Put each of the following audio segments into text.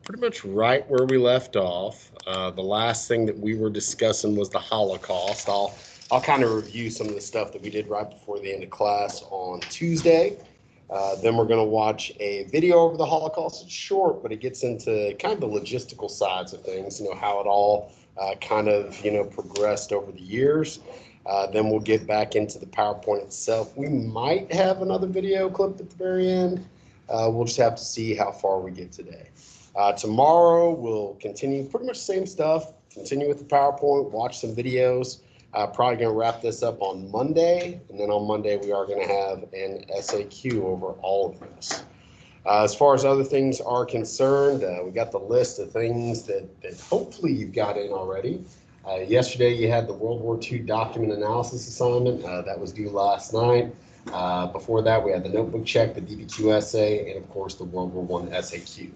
pretty much right where we left off. The last thing that we were discussing was the Holocaust. I'll kind of review some of the stuff that we did right before the end of class on Tuesday. Then we're going to watch a video over the Holocaust. It's short, but it gets into kind of the logistical sides of things, how it all kind of, progressed over the years. Then we'll get back into the PowerPoint itself. We might have another video clip at the very end. We'll just have to see how far we get today. Tomorrow, we'll continue pretty much the same stuff, continue with the PowerPoint, watch some videos. Probably going to wrap this up on Monday, and then on Monday, we are going to have an SAQ over all of this. As far as other things are concerned, we got the list of things that hopefully you've got in already. Yesterday, you had the World War II document analysis assignment. That was due last night. Before that, we had the notebook check, the DBQ essay, and of course, the World War I SAQ.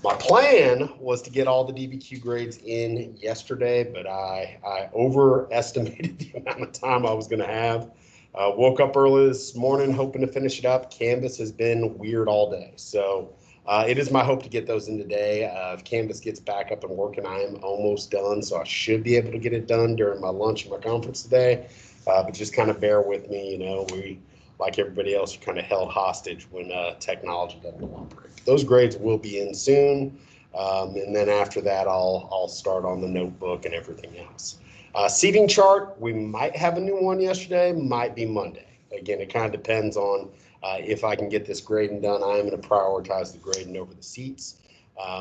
My plan was to get all the DBQ grades in yesterday, but I overestimated the amount of time I was going to have. Woke up early this morning hoping to finish it up. Canvas has been weird all day. So it is my hope to get those in today. If Canvas gets back up and working, I am almost done. So I should be able to get it done during my lunch and my conference today. But just kind of bear with me. We, like everybody else, are kind of held hostage when technology doesn't cooperate. Those grades will be in soon. And then after that, I'll start on the notebook and everything else. Seating chart, we might have a new one yesterday, might be Monday. Again, it kind of depends on if I can get this grading done. I am going to prioritize the grading over the seats.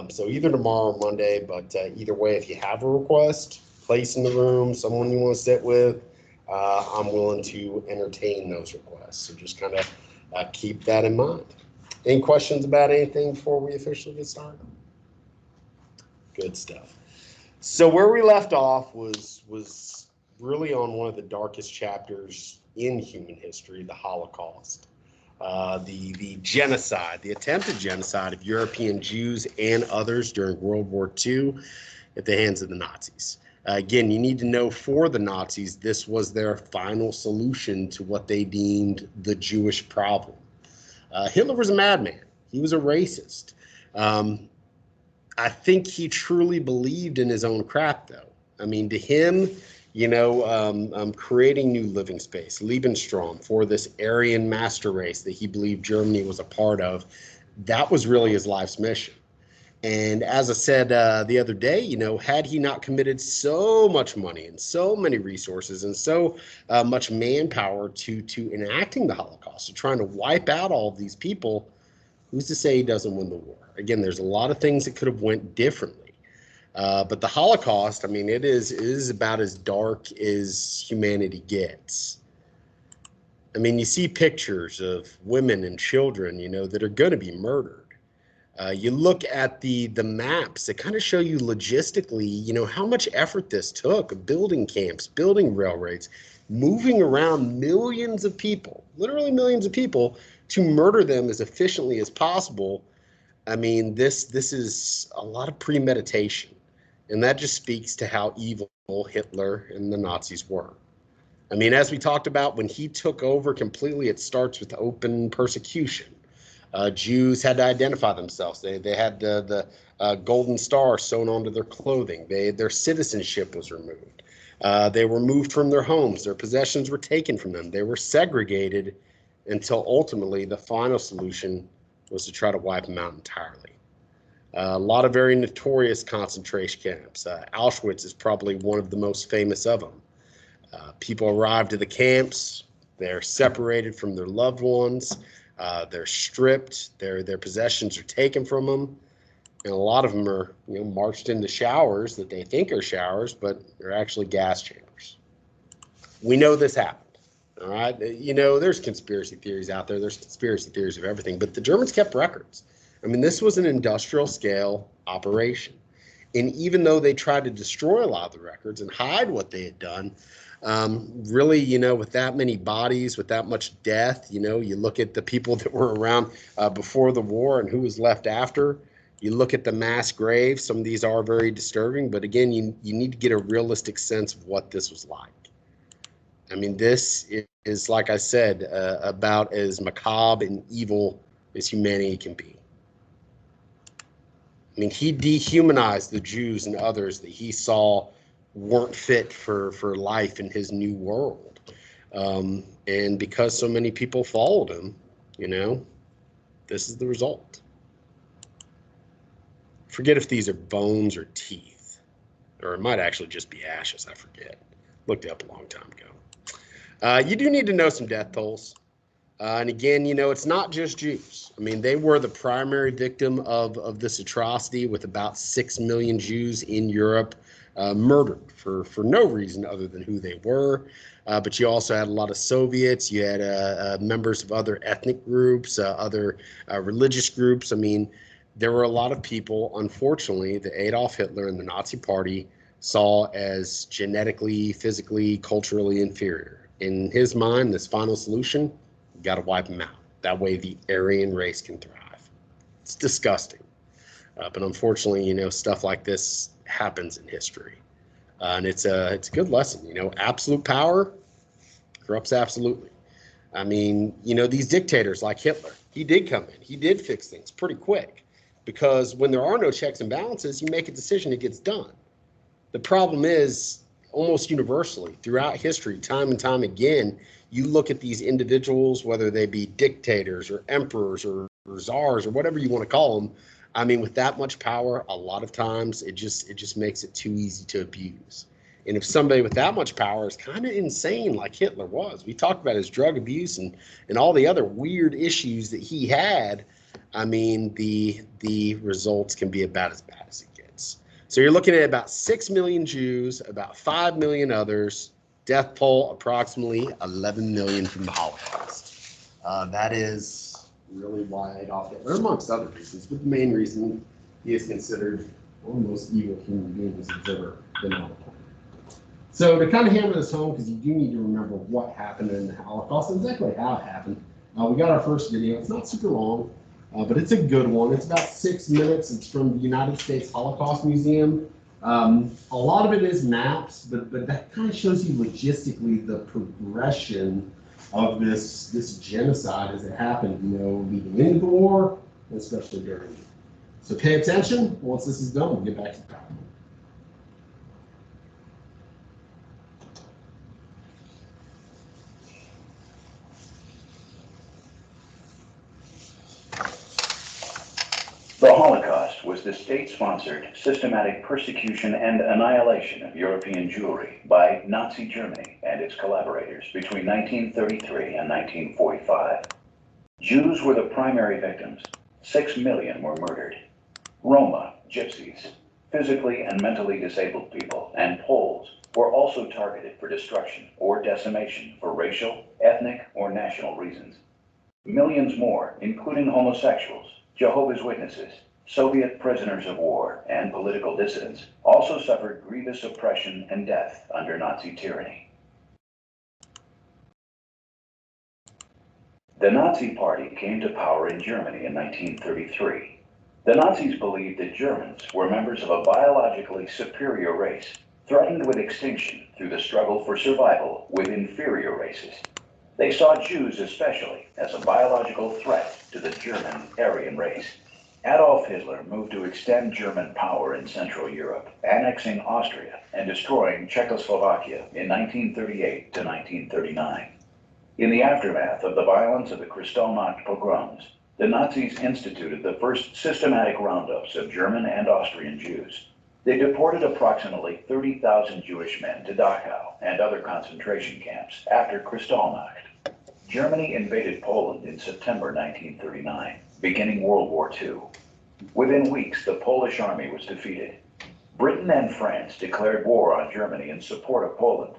So either tomorrow or Monday, but either way, if you have a request, place in the room, someone you want to sit with, I'm willing to entertain those requests. So just kind of keep that in mind. Any questions about anything before we officially get started? Good stuff. So where we left off was really on one of the darkest chapters in human history, the Holocaust. The genocide, the attempted genocide of European Jews and others during World War II at the hands of the Nazis. Again, you need to know for the Nazis, this was their final solution to what they deemed the Jewish problem. Hitler was a madman. He was a racist. I think he truly believed in his own crap, though. I mean, to him, creating new living space, Lebensraum, for this Aryan master race that he believed Germany was a part of, that was really his life's mission. And as I said the other day, had he not committed so much money and so many resources and so much manpower to enacting the Holocaust, to trying to wipe out all of these people, who's to say he doesn't win the war? Again, there's a lot of things that could have went differently. But the Holocaust, I mean, it is about as dark as humanity gets. I mean, you see pictures of women and children, that are going to be murdered. You look at the maps that kind of show you logistically, how much effort this took, building camps, building railroads, moving around millions of people, literally millions of people, to murder them as efficiently as possible. I mean, this is a lot of premeditation, and that just speaks to how evil Hitler and the Nazis were. I mean, as we talked about, when he took over completely, it starts with open persecution. Jews had to identify themselves. They had the golden star sewn onto their clothing. Their citizenship was removed. They were moved from their homes. Their possessions were taken from them. They were segregated until ultimately the final solution was to try to wipe them out entirely. A lot of very notorious concentration camps. Auschwitz is probably one of the most famous of them. People arrived at the camps. They're separated from their loved ones. They're stripped. Their possessions are taken from them, and a lot of them are marched into showers that they think are showers, but they're actually gas chambers. We know this happened. All right, there's conspiracy theories out there. There's conspiracy theories of everything, but the Germans kept records. I mean, this was an industrial scale operation, and even though they tried to destroy a lot of the records and hide what they had done, really, with that many bodies, with that much death, you look at the people that were around before the war and who was left after. You look at the mass graves. Some of these are very disturbing, but again, you need to get a realistic sense of what this was like. I mean, this is, like I said, about as macabre and evil as humanity can be. I mean, he dehumanized the Jews and others that he saw weren't fit for life in his new world. And because so many people followed him, you know, this is the result. Forget if these are bones or teeth, or it might actually just be ashes. I forget. Looked it up a long time ago. You do need to know some death tolls. And again, you know, it's not just Jews. I mean, they were the primary victim of this atrocity, with about 6 million Jews in Europe murdered for no reason other than who they were. But you also had a lot of Soviets. You had members of other ethnic groups, other religious groups. I mean, there were a lot of people, unfortunately, that Adolf Hitler and the Nazi Party saw as genetically, physically, culturally inferior. In his mind, this final solution: you got to wipe them out. That way the Aryan race can thrive. It's disgusting. But unfortunately, you know, stuff like this happens in history. And it's a good lesson. You know, absolute power corrupts absolutely. I mean, you know, these dictators like Hitler, he did come in. He did fix things pretty quick, because when there are no checks and balances, you make a decision, it gets done. The problem is, almost universally throughout history, time and time again, you look at these individuals, whether they be dictators or emperors or czars or whatever you want to call them. I mean, with that much power, a lot of times it just makes it too easy to abuse. And if somebody with that much power is kind of insane, like Hitler was, we talked about his drug abuse and all the other weird issues that he had. I mean, the results can be about as bad as it gets. So you're looking at about 6 million Jews, about 5 million others. Death toll approximately 11 million from the Holocaust. That is really why Adolf Hitler, amongst other reasons, but the main reason he is considered one of the most evil human beings that's ever been on the planet. So to kind of hammer this home, because you do need to remember what happened in the Holocaust and exactly how it happened, we got our first video. It's not super long, but it's a good one. It's about 6 minutes. It's from the United States Holocaust Museum. A lot of it is maps, but that kind of shows you logistically the progression of this genocide as it happened, you know, leading into the war, and especially during it. So pay attention. Once this is done, we'll get back to the PowerPoint. The Holocaust was the state-sponsored, systematic persecution and annihilation of European Jewry by Nazi Germany and its collaborators between 1933 and 1945. Jews were the primary victims. 6 million were murdered. Roma, Gypsies, physically and mentally disabled people, and Poles were also targeted for destruction or decimation for racial, ethnic, or national reasons. Millions more, including homosexuals, Jehovah's Witnesses, Soviet prisoners of war, and political dissidents, also suffered grievous oppression and death under Nazi tyranny. The Nazi Party came to power in Germany in 1933. The Nazis believed that Germans were members of a biologically superior race, threatened with extinction through the struggle for survival with inferior races. They saw Jews especially as a biological threat to the German Aryan race. Adolf Hitler moved to extend German power in Central Europe, annexing Austria and destroying Czechoslovakia in 1938 to 1939. In the aftermath of the violence of the Kristallnacht pogroms, the Nazis instituted the first systematic roundups of German and Austrian Jews. They deported approximately 30,000 Jewish men to Dachau and other concentration camps after Kristallnacht. Germany invaded Poland in September 1939, beginning World War II. Within weeks, the Polish army was defeated. Britain and France declared war on Germany in support of Poland.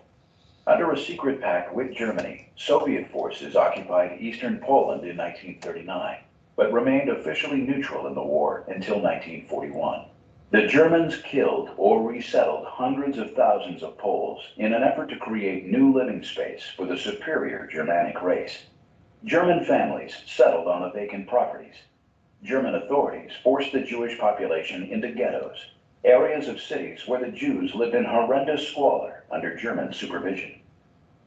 Under a secret pact with Germany, Soviet forces occupied eastern Poland in 1939, but remained officially neutral in the war until 1941. The Germans killed or resettled hundreds of thousands of Poles in an effort to create new living space for the superior Germanic race. German families settled on the vacant properties. German authorities forced the Jewish population into ghettos, areas of cities where the Jews lived in horrendous squalor under German supervision.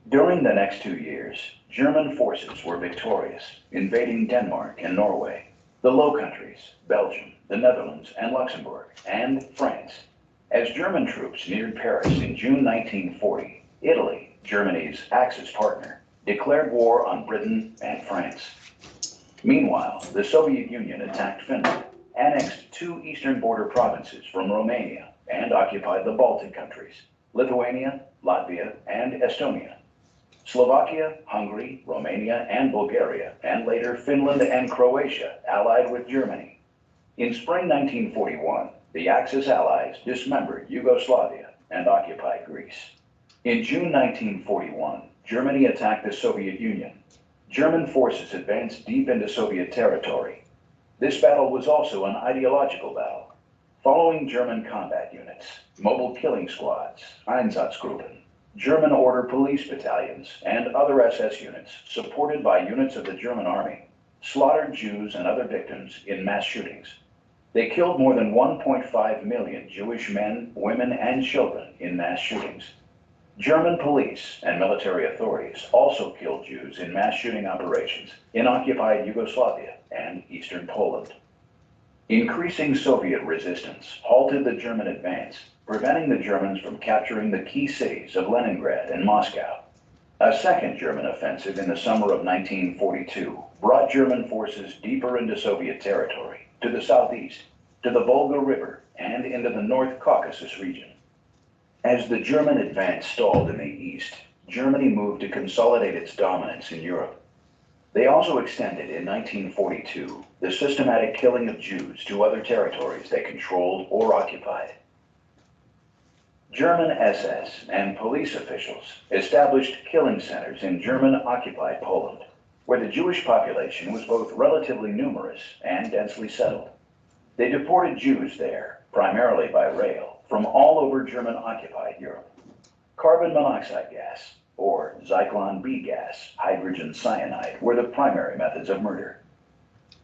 During the next 2 years, German forces were victorious, invading Denmark and Norway. the Low Countries, Belgium, the Netherlands and Luxembourg, and France. As German troops neared Paris in June 1940, Italy, Germany's Axis partner, declared war on Britain and France. Meanwhile, the Soviet Union attacked Finland, annexed two eastern border provinces from Romania, and occupied the Baltic countries, Lithuania, Latvia, and Estonia. Slovakia, Hungary, Romania, and Bulgaria, and later Finland and Croatia allied with Germany. In spring 1941, the Axis allies dismembered Yugoslavia and occupied Greece. In June 1941, Germany attacked the Soviet Union. German forces advanced deep into Soviet territory. This battle was also an ideological battle. Following German combat units, mobile killing squads, Einsatzgruppen, German order police battalions, and other SS units, supported by units of the German army, slaughtered Jews and other victims in mass shootings. They killed more than 1.5 million Jewish men, women, and children in mass shootings. German police and military authorities also killed Jews in mass shooting operations in occupied Yugoslavia and eastern Poland. Increasing Soviet resistance halted the German advance, preventing the Germans from capturing the key cities of Leningrad and Moscow. A second German offensive in the summer of 1942 brought German forces deeper into Soviet territory, to the southeast, to the Volga River, and into the North Caucasus region. As the German advance stalled in the east, Germany moved to consolidate its dominance in Europe. They also extended in 1942 the systematic killing of Jews to other territories they controlled or occupied. German SS and police officials established killing centers in German-occupied Poland, where the Jewish population was both relatively numerous and densely settled. They deported Jews there, primarily by rail, from all over German-occupied Europe. Carbon monoxide gas, or Zyklon B gas, hydrogen cyanide, were the primary methods of murder.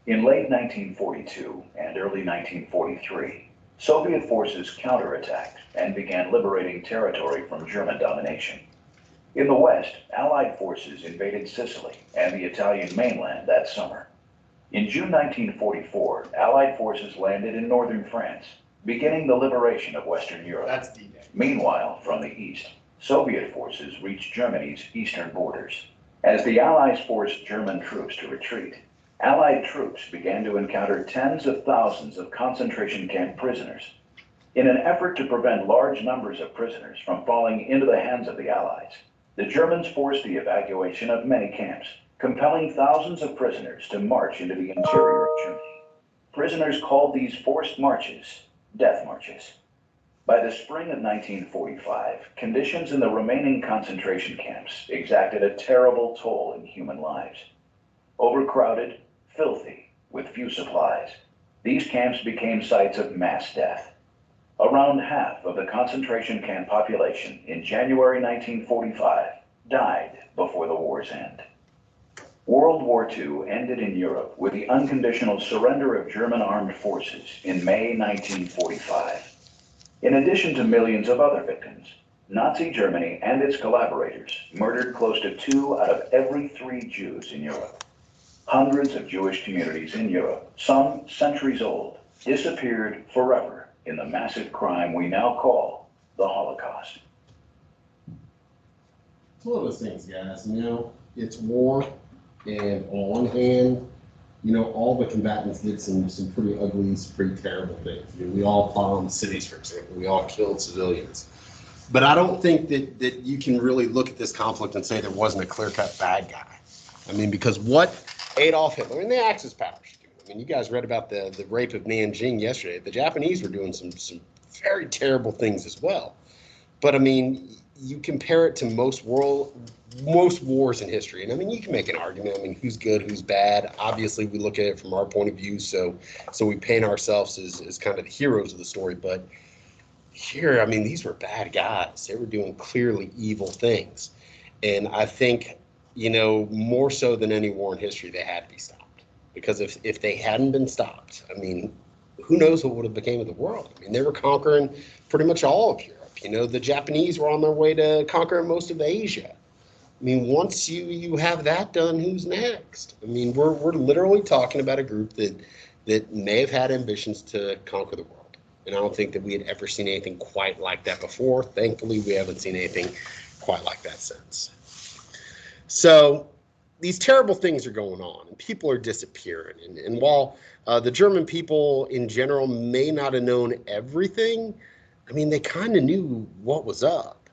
In late 1942 and early 1943, Soviet forces counterattacked and began liberating territory from German domination. In the west, Allied forces invaded Sicily and the Italian mainland that summer. In June 1944, Allied forces landed in northern France, beginning the liberation of Western Europe. That's D-Day. Meanwhile, from the east, Soviet forces reached Germany's eastern borders. As the Allies forced German troops to retreat, Allied troops began to encounter tens of thousands of concentration camp prisoners. In an effort to prevent large numbers of prisoners from falling into the hands of the Allies, the Germans forced the evacuation of many camps, compelling thousands of prisoners to march into the interior of Germany. Prisoners called these forced marches death marches. By the spring of 1945, conditions in the remaining concentration camps exacted a terrible toll in human lives. Overcrowded, filthy, with few supplies, these camps became sites of mass death. Around half of the concentration camp population in January 1945 died before the war's end. World War II ended in Europe with the unconditional surrender of German armed forces in May 1945. In addition to millions of other victims, Nazi Germany and its collaborators murdered close to 2 out of every 3 Jews in Europe. Hundreds of Jewish communities in Europe, some centuries old, disappeared forever in the massive crime we now call the Holocaust. It's one of those things, guys. It's war, and on one hand, all the combatants did some pretty ugly, some pretty terrible things. We all bombed cities, for example. We all killed civilians. But I don't think that you can really look at this conflict and say there wasn't a clear-cut bad guy. Because what Adolf Hitler and the Axis powers do. You guys read about the rape of Nanjing yesterday. The Japanese were doing some very terrible things as well. But you compare it to most wars in history, and you can make an argument. Who's good, who's bad? Obviously, we look at it from our point of view, so we paint ourselves as kind of the heroes of the story. But here, these were bad guys. They were doing clearly evil things, and I think, more so than any war in history, they had to be stopped. Because if they hadn't been stopped, who knows what would have become of the world? They were conquering pretty much all of Europe. The Japanese were on their way to conquering most of Asia. Once you have that done, who's next? We're literally talking about a group that that may have had ambitions to conquer the world. And I don't think that we had ever seen anything quite like that before. Thankfully, we haven't seen anything quite like that since. So these terrible things are going on, and people are disappearing. And while the German people in general may not have known everything, I mean, they kind of knew what was up,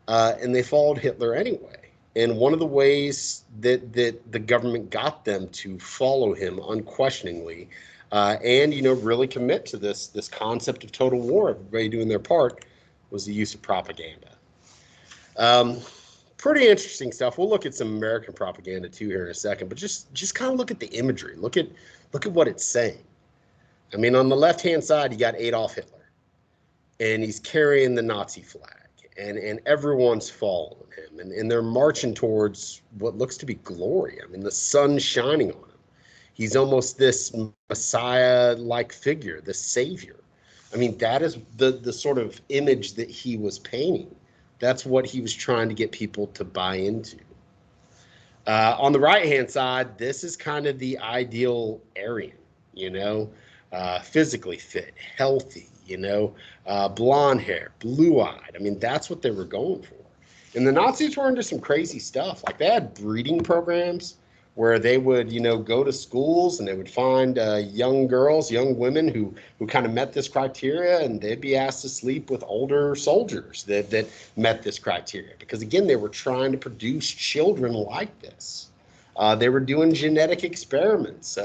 and they followed Hitler anyway. And one of the ways that the government got them to follow him unquestioningly, and really commit to this concept of total war, everybody doing their part, was the use of propaganda. Pretty interesting stuff. We'll look at some American propaganda too here in a second, but just kind of look at the imagery. Look at what it's saying. I mean, on the left-hand side, you got Adolf Hitler, and he's carrying the Nazi flag, and everyone's following him, and they're marching towards what looks to be glory. I mean, the sun's shining on him. He's almost this Messiah-like figure, the savior. I mean, that is the sort of image that he was painting. That's what he was trying to get people to buy into. On the right-hand side, this is kind of the ideal Aryan, physically fit, healthy, blonde hair, blue-eyed. I mean, that's what they were going for. And the Nazis were into some crazy stuff. Like, they had breeding programs where they would, go to schools and they would find young girls, young women who kind of met this criteria, and they'd be asked to sleep with older soldiers that met this criteria. Because, again, they were trying to produce children like this. They were doing genetic experiments.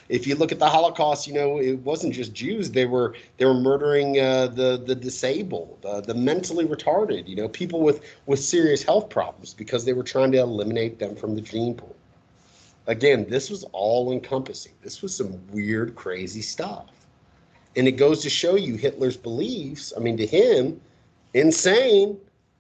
If you look at the Holocaust, it wasn't just Jews. They were murdering the disabled, the mentally retarded, people with serious health problems, because they were trying to eliminate them from the gene pool. Again, this was all encompassing. This was some weird, crazy stuff. And it goes to show you Hitler's beliefs. I mean, to him, insane,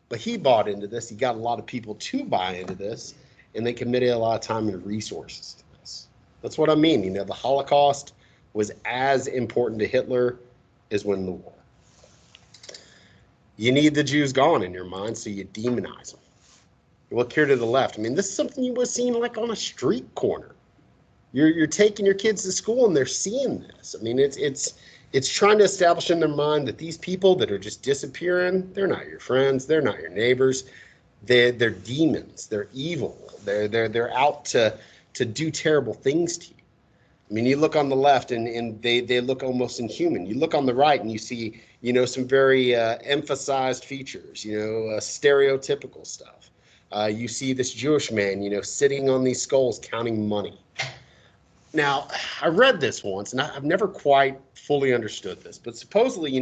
but he bought into this. He got a lot of people to buy into this, and they committed a lot of time and resources to this. That's what I mean. The Holocaust was as important to Hitler as winning the war. You need the Jews gone in your mind, so you demonize them. Look here to the left. I mean, this is something you would have seen like on a street corner. You're taking your kids to school and they're seeing this. I mean, it's trying to establish in their mind that these people that are just disappearing, they're not your friends, they're not your neighbors. They're demons. They're evil. They're out to do terrible things to you. I mean, you look on the left and they look almost inhuman. You look on the right and you see, some very emphasized features, stereotypical stuff. You see this Jewish man, sitting on these skulls counting money. Now, I read this once, and I've never quite fully understood this, but supposedly,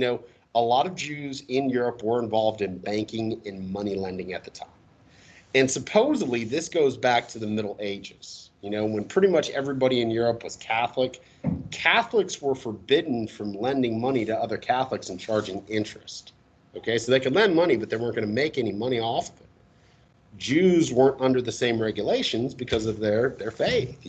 a lot of Jews in Europe were involved in banking and money lending at the time. And supposedly, this goes back to the Middle Ages, when pretty much everybody in Europe was Catholic. Catholics were forbidden from lending money to other Catholics and charging interest. Okay, so they could lend money, but they weren't going to make any money off of it. Jews weren't under the same regulations because of their faith,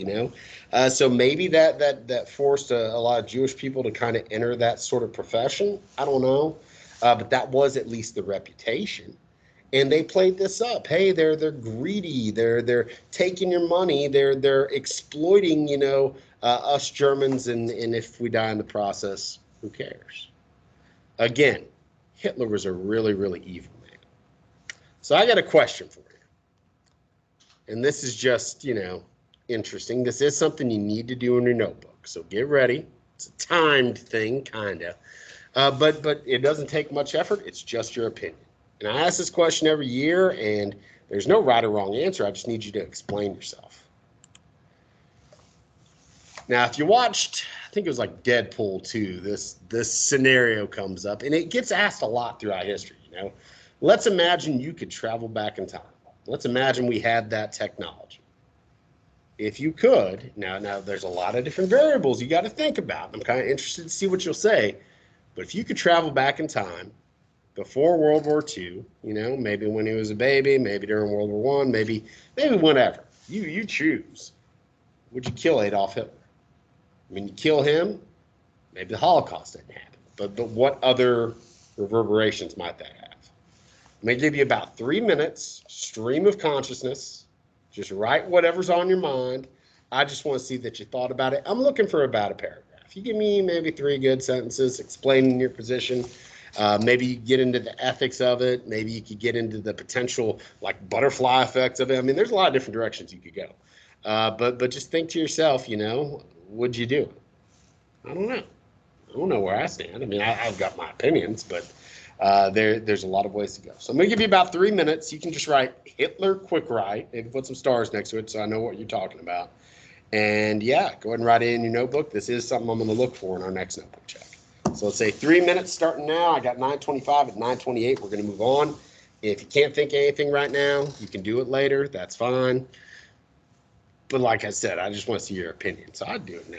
so maybe that forced a lot of Jewish people to kind of enter that sort of profession. I don't know, but that was at least the reputation, and they played this up. Hey, they're greedy. They're taking your money. They're exploiting, us Germans, and if we die in the process, who cares? Again, Hitler was a really, really evil man. So I got a question for you. And this is just, interesting. This is something you need to do in your notebook. So get ready. It's a timed thing, kind of. But it doesn't take much effort. It's just your opinion. And I ask this question every year, and there's no right or wrong answer. I just need you to explain yourself. Now, if you watched, I think it was like Deadpool 2, this scenario comes up, and it gets asked a lot throughout history, Let's imagine you could travel back in time. Let's imagine we had that technology. If you could, now there's a lot of different variables you got to think about. I'm kind of interested to see what you'll say. But if you could travel back in time before World War II, maybe when he was a baby, maybe during World War I, maybe whenever, you choose. Would you kill Adolf Hitler? I mean, you kill him, maybe the Holocaust didn't happen. But what other reverberations might that have? I'm going to give you about 3 minutes, stream of consciousness. Just write whatever's on your mind. I just want to see that you thought about it. I'm looking for about a paragraph If you give me maybe 3 good sentences explaining your position, maybe you get into the ethics of it. Maybe you could get into the potential like butterfly effects of it. I mean, there's a lot of different directions you could go. But just think to yourself, would you do it? I don't know. I don't know where I stand. I mean, I've got my opinions, but there's a lot of ways to go. So I'm going to give you about 3 minutes. You can just write Hitler quick write, maybe put some stars next to it so I know what you're talking about. And yeah, go ahead and write it in your notebook. This is something I'm going to look for in our next notebook check. So let's say 3 minutes starting now. I got 9:25. At 9:28, we're going to move on. If you can't think of anything right now, you can do it later. That's fine. But like I said, I just want to see your opinion. So I'd do it now.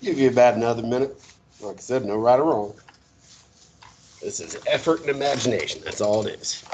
Give you about another minute. Like I said, no right or wrong. This is effort and imagination. That's all it is.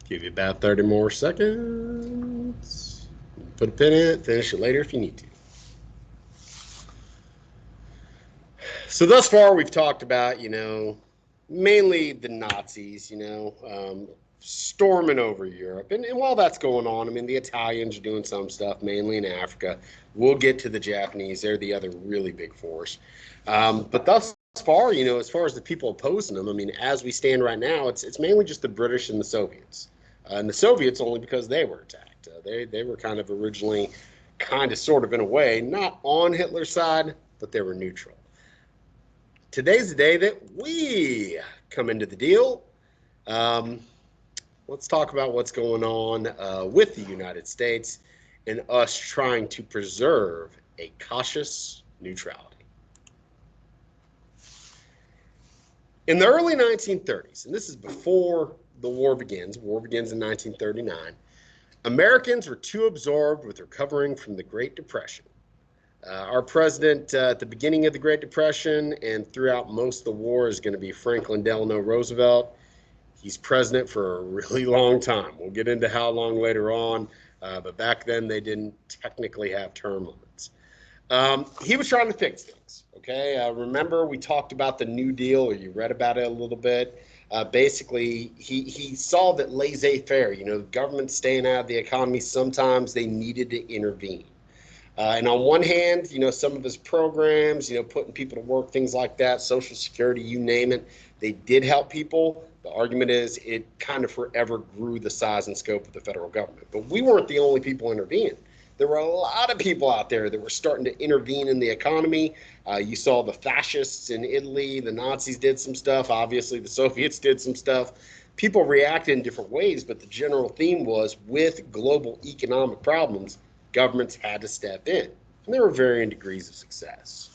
Give you about 30 more seconds. Put a pin in it, finish it later if you need to. So thus far, we've talked about, mainly the Nazis, storming over Europe. And while that's going on, I mean, the Italians are doing some stuff, mainly in Africa. We'll get to the Japanese. They're the other really big force. But thus far, as far as the people opposing them, I mean, as we stand right now, it's mainly just the British and the Soviets. And the Soviets only because they were attacked. They were kind of originally, sort of in a way, not on Hitler's side, but they were neutral. Today's the day that we come into the deal. Let's talk about what's going on with the United States and us trying to preserve a cautious neutrality. In the early 1930s, and this is before the war begins in 1939, Americans were too absorbed with recovering from the Great Depression. Our president at the beginning of the Great Depression and throughout most of the war is going to be Franklin Delano Roosevelt. He's president for a really long time. We'll get into how long later on, but back then they didn't technically have term limits. He was trying to fix things, okay? Remember we talked about the New Deal, or you read about it a little bit. Basically, he saw that laissez-faire, government staying out of the economy, sometimes they needed to intervene. And on one hand, some of his programs, putting people to work, things like that, Social Security, you name it, they did help people. The argument is it kind of forever grew the size and scope of the federal government. But we weren't the only people intervening. There were a lot of people out there that were starting to intervene in the economy. You saw the fascists in Italy, the Nazis did some stuff. Obviously, the Soviets did some stuff. People reacted in different ways, but the general theme was with global economic problems, governments had to step in. And there were varying degrees of success.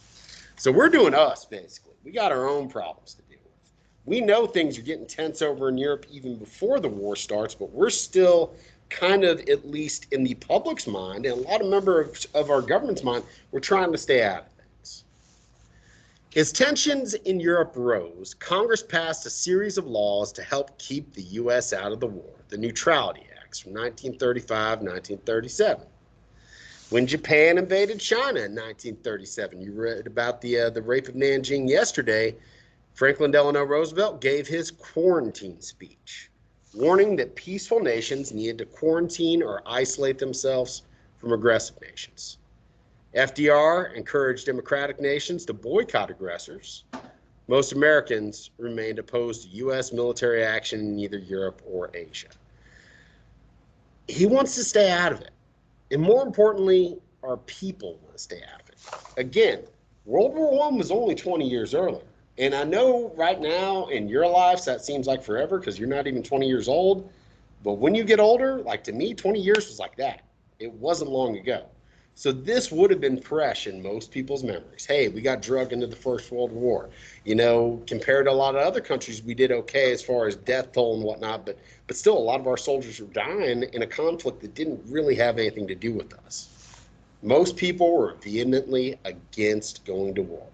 So we're doing us, basically. We got our own problems to deal with. We know things are getting tense over in Europe even before the war starts, but we're still kind of, at least in the public's mind, and a lot of members of our government's mind, we're trying to stay out of things. As tensions in Europe rose, Congress passed a series of laws to help keep the U.S. out of the war, the Neutrality Acts from 1935 1937. When Japan invaded China in 1937, you read about the rape of Nanjing yesterday, Franklin Delano Roosevelt gave his quarantine speech, warning that peaceful nations needed to quarantine or isolate themselves from aggressive nations. FDR encouraged democratic nations to boycott aggressors. Most Americans remained opposed to U.S. military action in either Europe or Asia. He wants to stay out of it. And more importantly, our people want to stay out of it. Again, World War I was only 20 years earlier. And I know right now in your lives that seems like forever because you're not even 20 years old. But when you get older, like to me, 20 years was like that. It wasn't long ago. So this would have been fresh in most people's memories. Hey, we got drugged into the First World War. You know, compared to a lot of other countries, we did okay as far as death toll and whatnot, but still a lot of our soldiers were dying in a conflict that didn't really have anything to do with us. Most people were vehemently against going to war.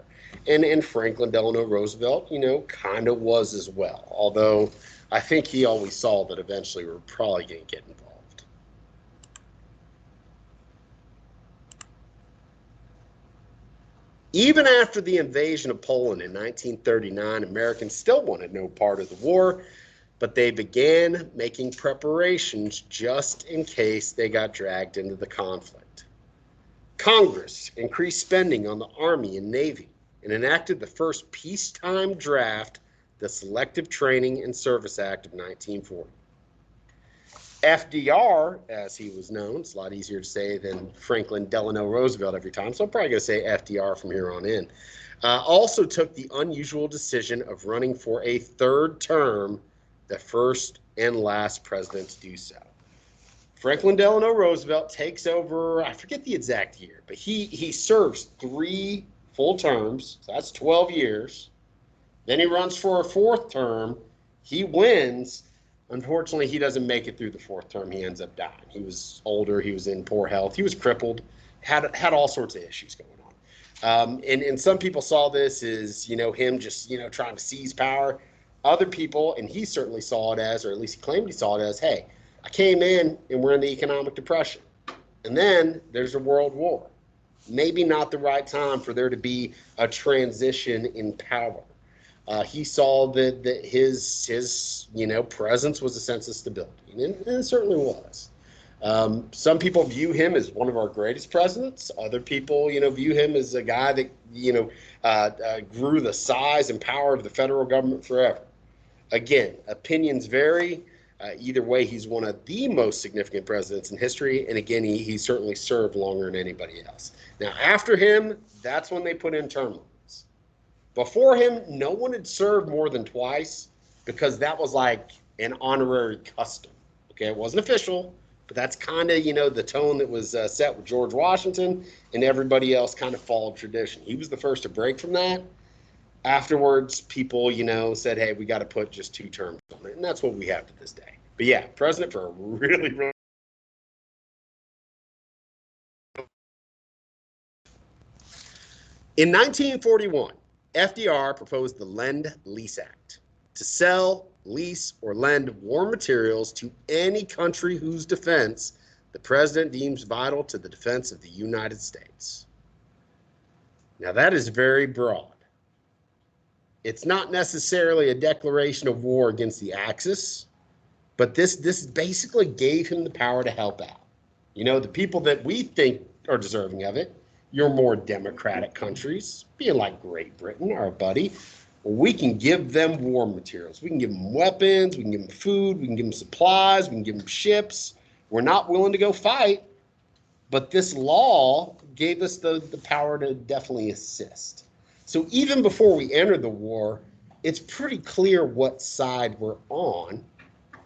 And Franklin Delano Roosevelt, you know, kind of was as well. Although I think he always saw that eventually we were probably going to get involved. Even after the invasion of Poland in 1939, Americans still wanted no part of the war, but they began making preparations just in case they got dragged into the conflict. Congress increased spending on the Army and Navy and enacted the first peacetime draft, the Selective Training and Service Act of 1940. FDR, as he was known, it's a lot easier to say than Franklin Delano Roosevelt every time, so I'm probably going to say FDR from here on in, also took the unusual decision of running for a third term, the first and last president to do so. Franklin Delano Roosevelt takes over, I forget the exact year, but he serves 3 full terms, so that's 12 years. Then he runs for a 4th term. He wins. Unfortunately, he doesn't make it through the 4th term. He ends up dying. He was older. He was in poor health. He was crippled, had all sorts of issues going on. And some people saw this as, you know, him just, you know, trying to seize power. Other people, and he certainly saw it as, or at least he claimed he saw it as, hey, I came in and we're in the economic depression. And then there's a world war. Maybe not the right time for there to be a transition in power. He saw that his you know, presence was a sense of stability, and it certainly was. Some people view him as one of our greatest presidents. Other people, you know, view him as a guy that, you know, grew the size and power of the federal government forever. Again, opinions vary. Either way, he's one of the most significant presidents in history, and again, he certainly served longer than anybody else. Now, after him, that's when they put in term limits. Before him, no one had served more than twice because that was like an honorary custom. Okay, it wasn't official, but that's kind of, you know, the tone that was set with George Washington, and everybody else kind of followed tradition. He was the first to break from that. Afterwards, people, you know, said, hey, we got to put just 2 terms on it, and that's what we have to this day. But yeah, president for a really, really In 1941, FDR proposed the Lend-Lease Act to sell, lease, or lend war materials to any country whose defense the president deems vital to the defense of the United States. Now, that is very broad. It's not necessarily a declaration of war against the Axis, but this basically gave him the power to help out. You know, the people that we think are deserving of it, your more democratic countries, being like Great Britain, our buddy, we can give them war materials. We can give them weapons, we can give them food, we can give them supplies, we can give them ships. We're not willing to go fight, but this law gave us the power to definitely assist. So even before we entered the war, it's pretty clear what side we're on.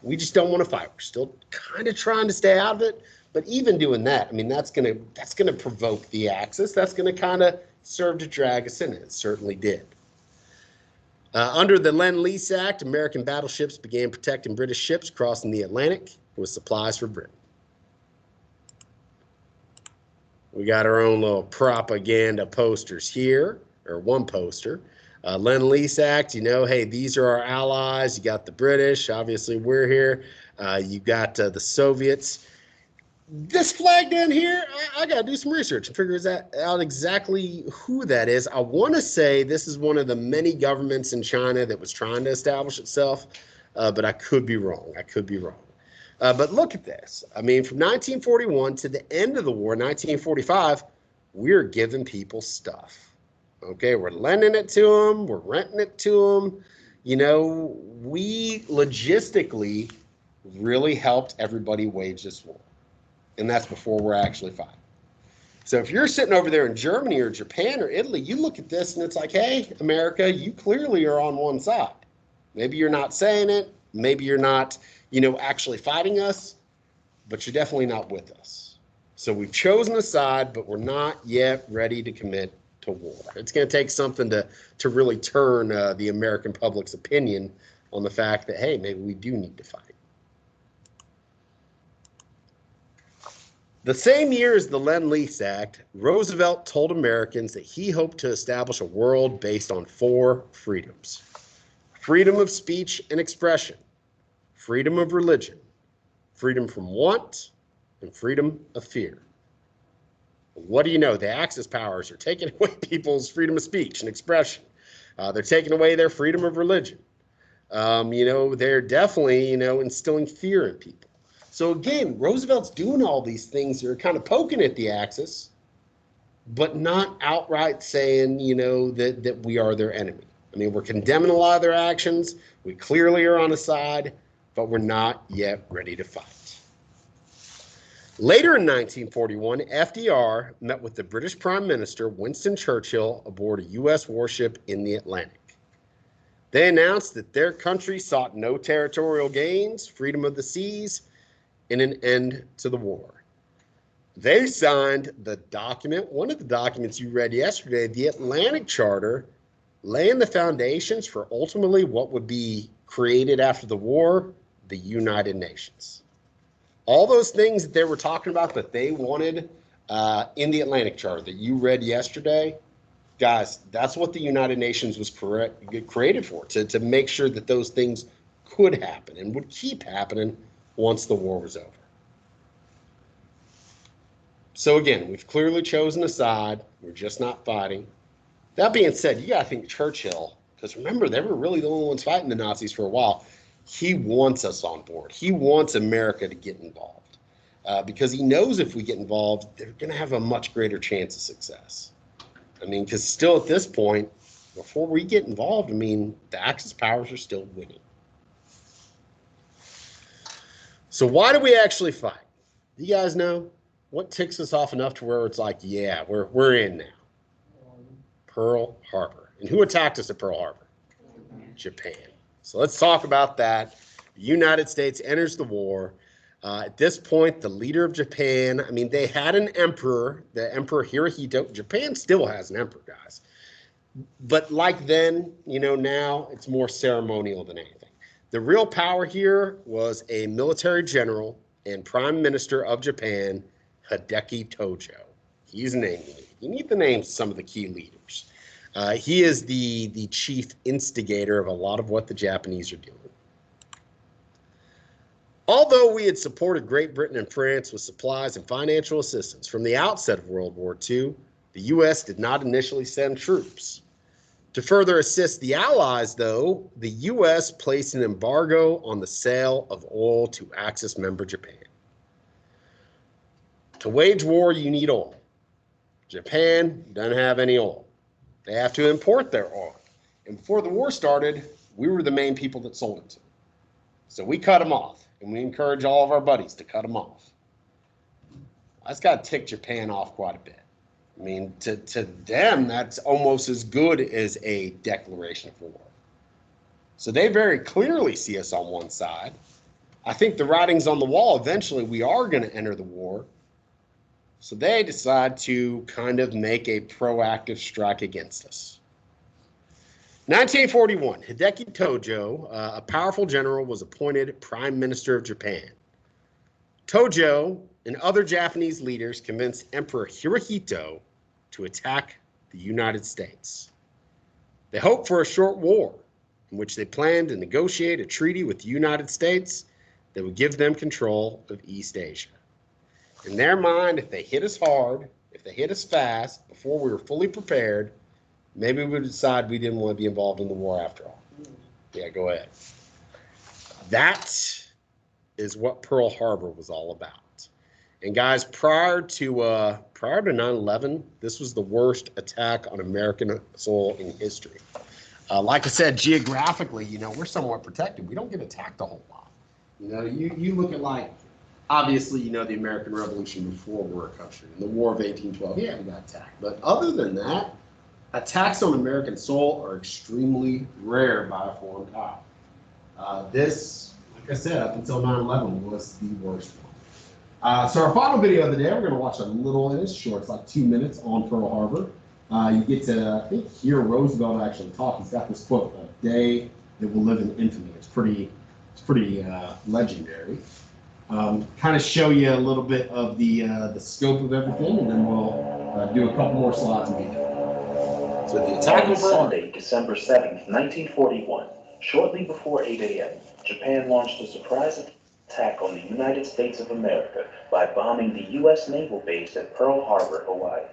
We just don't want to fight. We're still kind of trying to stay out of it. But even doing that, I mean, that's gonna provoke the Axis. That's gonna kind of serve to drag us in. It certainly did. Under the Lend-Lease Act, American battleships began protecting British ships crossing the Atlantic with supplies for Britain. We got our own little propaganda posters here, or one poster. Lend-Lease Act, you know, hey, these are our allies. You got the British, obviously we're here. You got the Soviets. This flag down here, I got to do some research and figure out exactly who that is. I want to say this is one of the many governments in China that was trying to establish itself, but I could be wrong. But look at this. I mean, from 1941 to the end of the war, 1945, we're giving people stuff. Okay, we're lending it to them. We're renting it to them. You know, we logistically really helped everybody wage this war. And that's before we're actually fighting. So if you're sitting over there in Germany or Japan or Italy, you look at this and it's like, hey, America, you clearly are on one side. Maybe you're not saying it. Maybe you're not, you know, actually fighting us, but you're definitely not with us. So we've chosen a side, but we're not yet ready to commit to war. It's going to take something to really turn the American public's opinion on the fact that, hey, maybe we do need to fight. The same year as the Lend-Lease Act, Roosevelt told Americans that he hoped to establish a world based on 4 freedoms: freedom of speech and expression, freedom of religion, freedom from want, and freedom of fear. What do you know? The Axis powers are taking away people's freedom of speech and expression. They're taking away their freedom of religion. You know, they're definitely, you know, instilling fear in people. So again, Roosevelt's doing all these things that are kind of poking at the Axis, but not outright saying, you know, that we are their enemy. I mean, we're condemning a lot of their actions. We clearly are on a side, but we're not yet ready to fight. Later in 1941, FDR met with the British Prime Minister Winston Churchill aboard a U.S. warship in the Atlantic. They announced that their country sought no territorial gains, freedom of the seas, and an end to the war. They signed the document, one of the documents you read yesterday, the Atlantic Charter, laying the foundations for ultimately what would be created after the war, the United Nations. All those things that they were talking about that they wanted in the Atlantic Charter that you read yesterday, guys, that's what the United Nations was created for, to make sure that those things could happen and would keep happening once the war was over. So again, we've clearly chosen a side. We're just not fighting. That being said, you got to think Churchill, because remember, they were really the only ones fighting the Nazis for a while. He wants us on board. He wants America to get involved because he knows if we get involved, they're going to have a much greater chance of success. I mean, because still at this point, before we get involved, I mean, the Axis powers are still winning. So why do we actually fight? Do you guys know what ticks us off enough to where it's like, yeah, we're in now? Pearl Harbor. And who attacked us at Pearl Harbor? Japan. So let's talk about that. The United States enters the war. At this point, the leader of Japan, I mean, they had an emperor, the Emperor Hirohito. Japan still has an emperor, guys. But like then, you know, now it's more ceremonial than anything. The real power here was a military general and prime minister of Japan, Hideki Tojo. He's a name you need. You need the names of some of the key leaders. He is the chief instigator of a lot of what the Japanese are doing. Although we had supported Great Britain and France with supplies and financial assistance from the outset of World War II, the U.S. did not initially send troops. To further assist the Allies, though, the U.S. placed an embargo on the sale of oil to Axis member Japan. To wage war, you need oil. Japan doesn't have any oil. They have to import their oil. And before the war started, we were the main people that sold it to them. So we cut them off, and we encourage all of our buddies to cut them off. That's got to tick Japan off quite a bit. I mean, to them, that's almost as good as a declaration of war. So they very clearly see us on one side. I think the writing's on the wall. Eventually, we are going to enter the war. So they decide to kind of make a proactive strike against us. 1941, Hideki Tojo, a powerful general, was appointed Prime Minister of Japan. Tojo and other Japanese leaders convinced Emperor Hirohito to attack the United States. They hoped for a short war in which they planned to negotiate a treaty with the United States that would give them control of East Asia. In their mind, if they hit us hard, if they hit us fast, before we were fully prepared, maybe we would decide we didn't want to be involved in the war after all. Yeah, go ahead. That is what Pearl Harbor was all about. And guys, prior to 9/11, this was the worst attack on American soil in history. Like I said, geographically, we're somewhat protected. We don't get attacked a whole lot. You look at, like, obviously, the American Revolution before we're a country, and the War of 1812, yeah, we got attacked. But other than that, attacks on American soil are extremely rare by a foreign power. This, like I said, up until 9/11 was the worst one. So our final video of the day, we're going to watch a little, and it's short, it's like 2 minutes on Pearl Harbor. You get to, I think, hear Roosevelt actually talk. He's got this quote, "A day that will live in infamy." It's pretty legendary. Kind of show you a little bit of the scope of everything, and then we'll do a couple more slides and be done. So the attack on Sunday, December 7th, 1941, shortly before 8 a.m., Japan launched a surprise attack on the United States of America by bombing the U.S. naval base at Pearl Harbor, Hawaii.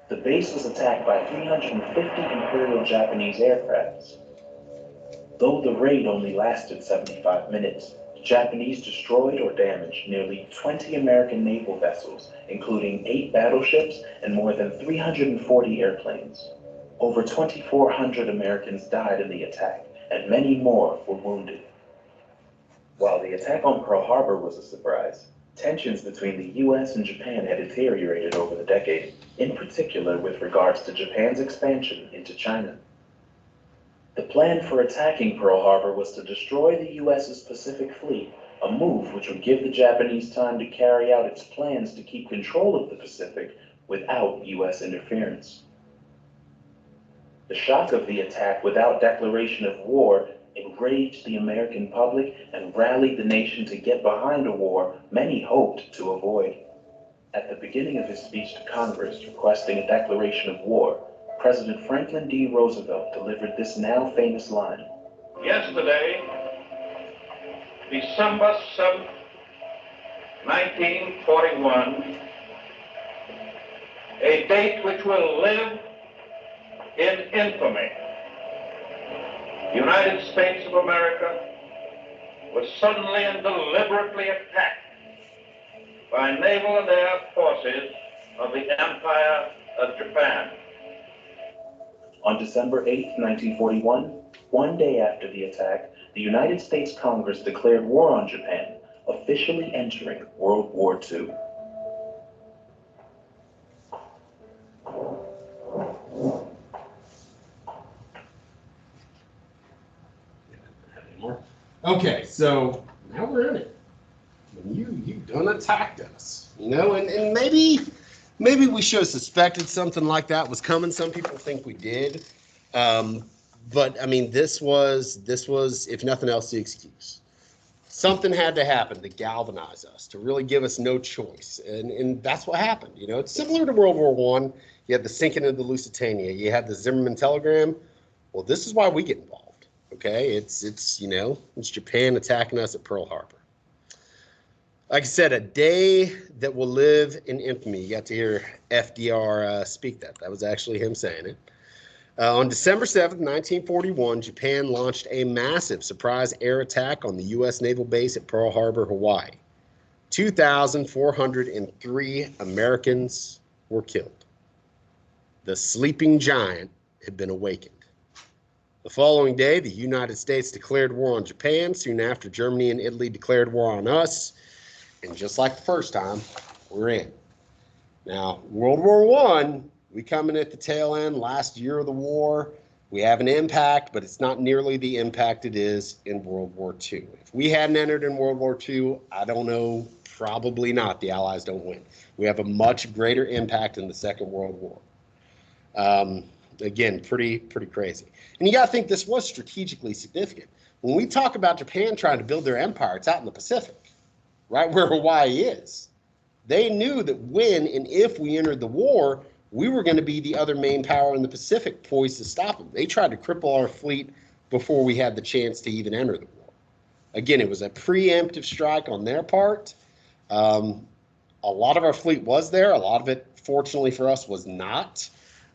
The base was attacked by 350 Imperial Japanese aircrafts. Though the raid only lasted 75 minutes, the Japanese destroyed or damaged nearly 20 American naval vessels, including 8 battleships and more than 340 airplanes. Over 2,400 Americans died in the attack, and many more were wounded. While the attack on Pearl Harbor was a surprise, tensions between the U.S. and Japan had deteriorated over the decade, in particular with regards to Japan's expansion into China. The plan for attacking Pearl Harbor was to destroy the U.S.'s Pacific Fleet, a move which would give the Japanese time to carry out its plans to keep control of the Pacific without U.S. interference. The shock of the attack without declaration of war enraged the American public and rallied the nation to get behind a war many hoped to avoid. At the beginning of his speech to Congress requesting a declaration of war, President Franklin D. Roosevelt delivered this now famous line. Yesterday, December 7th, 1941, a date which will live in infamy. The United States of America was suddenly and deliberately attacked by naval and air forces of the Empire of Japan. On December 8, 1941, one day after the attack, the United States Congress declared war on Japan, officially entering World War II. Okay, so now we're in it. You done attacked us, and maybe we should have suspected something like that was coming. Some people think we did, but I mean, this was, if nothing else, the excuse. Something had to happen to galvanize us, to really give us no choice, and that's what happened. It's similar to World War I. You had the sinking of the Lusitania. You had the Zimmerman telegram. Well, this is why we get involved. Okay, it's Japan attacking us at Pearl Harbor. Like I said, a day that will live in infamy. You got to hear FDR speak that. That was actually him saying it. On December 7th, 1941, Japan launched a massive surprise air attack on the U.S. naval base at Pearl Harbor, Hawaii. 2,403 Americans were killed. The sleeping giant had been awakened. The following day, the United States declared war on Japan. Soon after, Germany and Italy declared war on us. And just like the first time, we're in. Now, World War I, we come in at the tail end, last year of the war. We have an impact, but it's not nearly the impact it is in World War II. If we hadn't entered in World War II, I don't know, probably not. The Allies don't win. We have a much greater impact in the Second World War. Again, pretty crazy. And you got to think this was strategically significant. When we talk about Japan trying to build their empire, it's out in the Pacific, right where Hawaii is. They knew that when and if we entered the war, we were going to be the other main power in the Pacific poised to stop them. They tried to cripple our fleet before we had the chance to even enter the war. Again, it was a preemptive strike on their part. A lot of our fleet was there. A lot of it, fortunately for us, was not.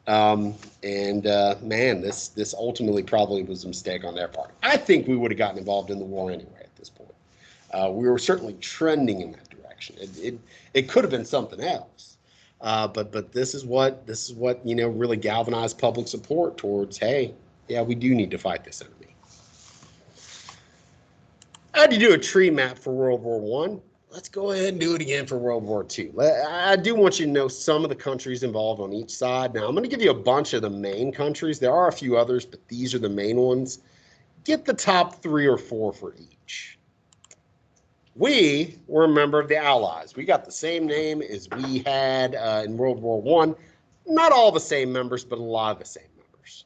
Man, this ultimately probably was a mistake on their part. I think we would have gotten involved in the war anyway at this point. We were certainly trending in that direction. It could have been something else. But this is what really galvanized public support towards, hey, yeah, we do need to fight this enemy. I had to do a tree map for World War I. Let's go ahead and do it again for World War II. I do want you to know some of the countries involved on each side. Now, I'm going to give you a bunch of the main countries. There are a few others, but these are the main ones. Get the top 3 or 4 for each. We were a member of the Allies. We got the same name as we had in World War I. Not all the same members, but a lot of the same members.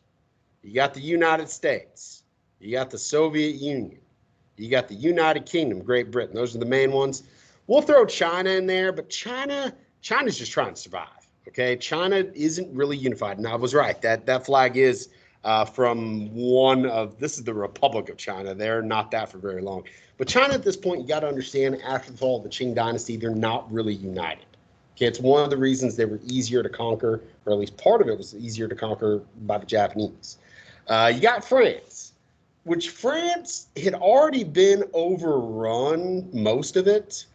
You got the United States. You got the Soviet Union. You got the United Kingdom, Great Britain. Those are the main ones. We'll throw China in there, but China's just trying to survive. Okay, China isn't really unified. And I was right. That flag is from this is the Republic of China. They're not that for very long. But China at this point, you got to understand, after the fall of the Qing dynasty, they're not really united. Okay, it's one of the reasons they were easier to conquer, or at least part of it was easier to conquer by the Japanese. You got France, which France had already been overrun, most of it.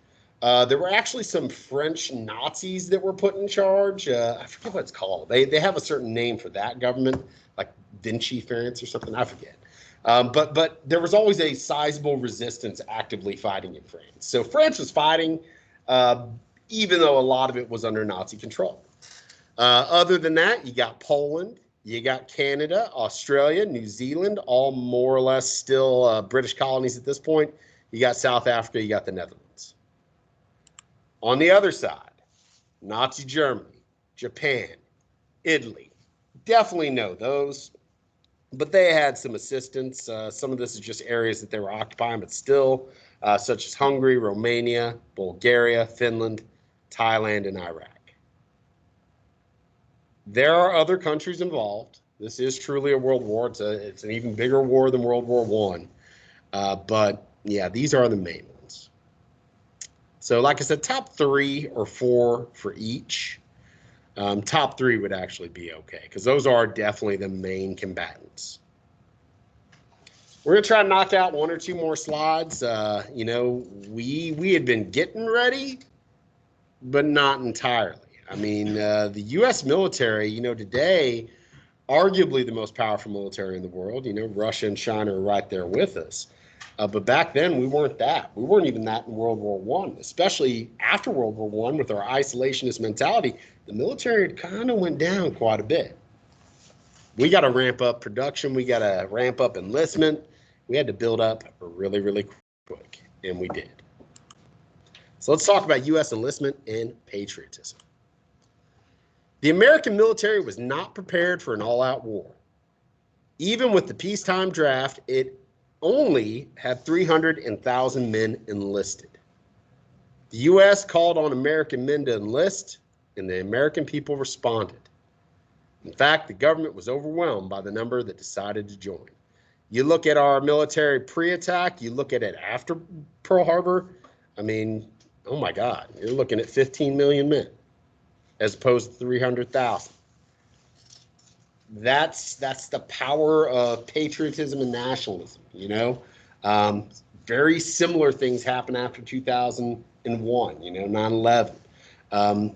There were actually some French Nazis that were put in charge. I forget what it's called. They have a certain name for that government, like Vichy France or something. I forget. But there was always a sizable resistance actively fighting in France. So France was fighting, even though a lot of it was under Nazi control. Other than that, you got Poland, you got Canada, Australia, New Zealand, all more or less still British colonies at this point. You got South Africa, you got the Netherlands. On the other side, Nazi Germany, Japan, Italy. Definitely know those. But they had some assistance. Some of this is just areas that they were occupying, but still, such as Hungary, Romania, Bulgaria, Finland, Thailand, and Iraq. There are other countries involved. This is truly a world war. It's an even bigger war than World War I. But yeah, these are the main ones. So like I said, top 3 or 4 for each. Top 3 would actually be okay, because those are definitely the main combatants. We're going to try to knock out 1 or 2 more slides. We had been getting ready, but not entirely. I mean, the U.S. military, today, arguably the most powerful military in the world. Russia and China are right there with us. But back then, we weren't that. We weren't even that in World War I, especially after World War I with our isolationist mentality. The military kind of went down quite a bit. We got to ramp up production. We got to ramp up enlistment. We had to build up really, really quick, and we did. So let's talk about U.S. enlistment and patriotism. The American military was not prepared for an all-out war. Even with the peacetime draft, it only had 300,000 men enlisted. The U.S. called on American men to enlist, and the American people responded. In fact, the government was overwhelmed by the number that decided to join. You look at our military pre-attack, you look at it after Pearl Harbor, I mean, oh my God, you're looking at 15 million men as opposed to 300,000. That's the power of patriotism and nationalism, Very similar things happen after 2001, 9/11.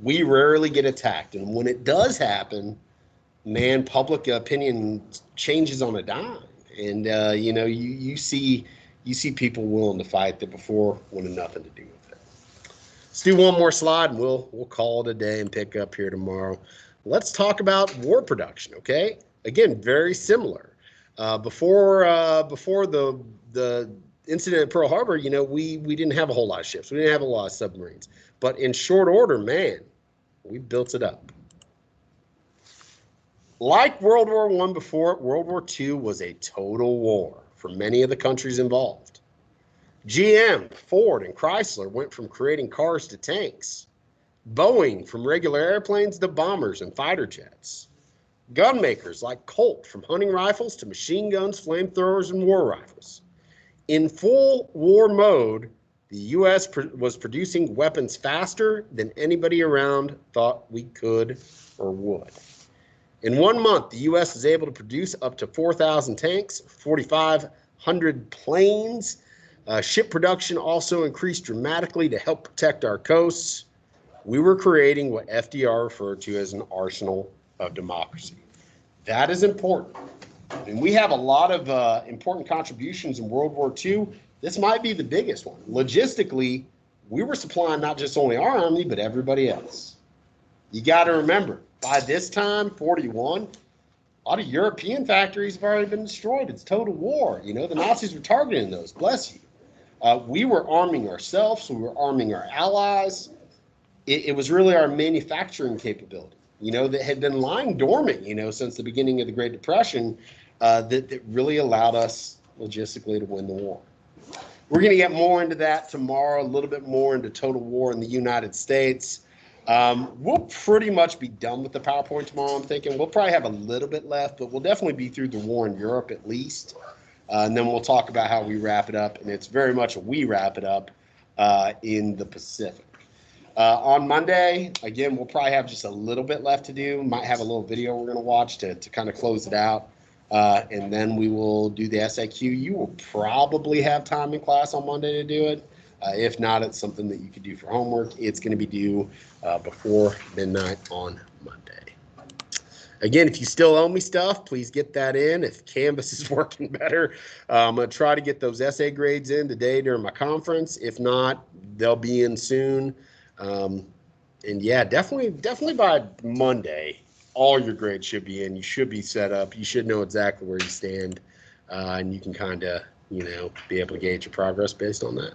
We rarely get attacked. And when it does happen, man, public opinion changes on a dime. And, you see people willing to fight that before wanted nothing to do with it. Let's do one more slide and we'll call it a day and pick up here tomorrow. Let's talk about war production, okay? Again, very similar. Before the incident at Pearl Harbor, you know, we didn't have a whole lot of ships. We didn't have a lot of submarines. But in short order, man, we built it up. Like World War I before it, World War II was a total war for many of the countries involved. GM, Ford, and Chrysler went from creating cars to tanks. Boeing from regular airplanes to bombers and fighter jets. Gun makers like Colt from hunting rifles to machine guns, flamethrowers, and war rifles. In full war mode, the U.S. was producing weapons faster than anybody around thought we could or would. In 1 month, the U.S. is able to produce up to 4,000 tanks, 4,500 planes. Ship production also increased dramatically to help protect our coasts. We were creating what FDR referred to as an arsenal of democracy. That is important. And we have a lot of important contributions in World War II. This might be the biggest one. Logistically, we were supplying not just only our army, but everybody else. You got to remember, by this time, 41, a lot of European factories have already been destroyed. It's total war. You know, the Nazis were targeting those. Bless you. We were arming ourselves. We were arming our allies. It was really our manufacturing capability, you know, that had been lying dormant, you know, since the beginning of the Great Depression, that really allowed us logistically to win the war. We're going to get more into that tomorrow, a little bit more into total war in the United States. We'll pretty much be done with the PowerPoint tomorrow, I'm thinking. We'll probably have a little bit left, but we'll definitely be through the war in Europe at least. And then we'll talk about how we wrap it up, and it's very much a we wrap it up in the Pacific. On Monday, again, we'll probably have just a little bit left to do. Might have a little video we're going to watch to kind of close it out. And then we will do the SAQ. You will probably have time in class on Monday to do it. If not, it's something that you could do for homework. It's going to be due before midnight on Monday. Again, if you still owe me stuff, please get that in. If Canvas is working better, I'm going to try to get those essay grades in today during my conference. If not, they'll be in soon. And yeah, definitely by Monday, all your grades should be in. You should be set up. You should know exactly where you stand, and you can kind of, you know, be able to gauge your progress based on that.